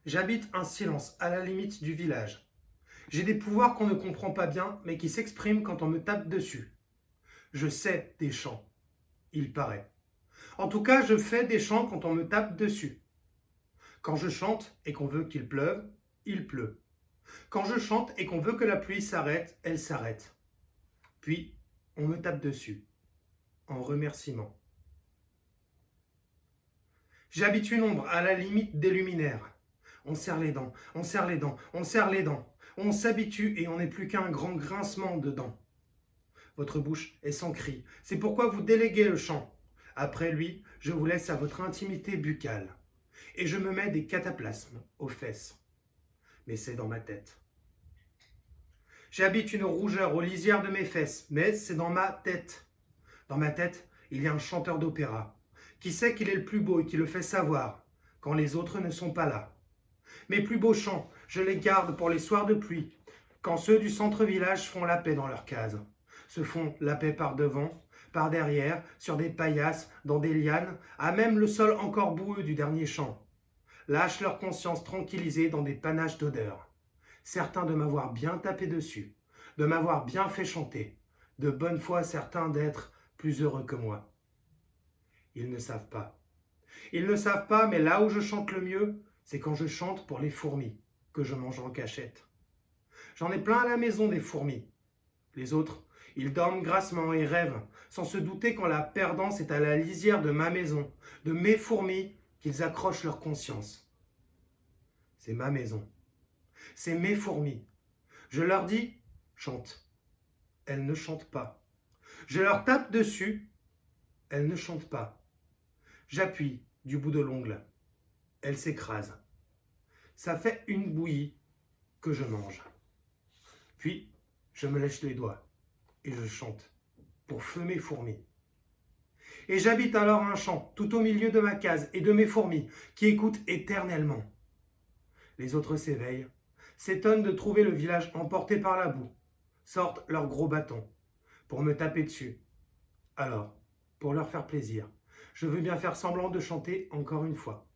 J'habite un silence à la limite du village. J'ai des pouvoirs qu'on ne comprend pas bien, mais qui s'expriment quand on me tape dessus. Je sais des chants, il paraît. En tout cas, je fais des chants quand on me tape dessus. Quand je chante et qu'on veut qu'il pleuve, il pleut. Quand je chante et qu'on veut que la pluie s'arrête, elle s'arrête. Puis, on me tape dessus, en remerciement. J'habite une ombre à la limite des luminaires. On serre les dents, on serre les dents, on serre les dents. On s'habitue et on n'est plus qu'un grand grincement de dents. Votre bouche est sans cri, c'est pourquoi vous déléguez le chant. Après lui, je vous laisse à votre intimité buccale. Et je me mets des cataplasmes aux fesses. Mais c'est dans ma tête. J'habite une rougeur aux lisières de mes fesses, mais c'est dans ma tête. Dans ma tête, il y a un chanteur d'opéra qui sait qu'il est le plus beau et qui le fait savoir quand les autres ne sont pas là. Mes plus beaux chants, je les garde pour les soirs de pluie, quand ceux du centre-village font la paix dans leurs cases. Se font la paix par devant, par derrière, sur des paillasses, dans des lianes, à même le sol encore boueux du dernier chant. Lâchent leur conscience tranquillisée dans des panaches d'odeur. Certains de m'avoir bien tapé dessus, de m'avoir bien fait chanter, de bonne foi certains d'être plus heureux que moi. Ils ne savent pas. Ils ne savent pas, mais là où je chante le mieux, c'est quand je chante pour les fourmis que je mange en cachette. J'en ai plein à la maison des fourmis. Les autres, ils dorment grassement et rêvent, sans se douter quand la perdance est à la lisière de ma maison, de mes fourmis, qu'ils accrochent leur conscience. C'est ma maison. C'est mes fourmis. Je leur dis, chante. Elles ne chantent pas. Je leur tape dessus. Elles ne chantent pas. J'appuie du bout de l'ongle. Elles s'écrasent. Ça fait une bouillie que je mange. Puis, je me lèche les doigts et je chante pour feu mes fourmis. Et j'habite alors un champ tout au milieu de ma case et de mes fourmis qui écoutent éternellement. Les autres s'éveillent, s'étonnent de trouver le village emporté par la boue, sortent leurs gros bâtons pour me taper dessus. Alors, pour leur faire plaisir, je veux bien faire semblant de chanter encore une fois.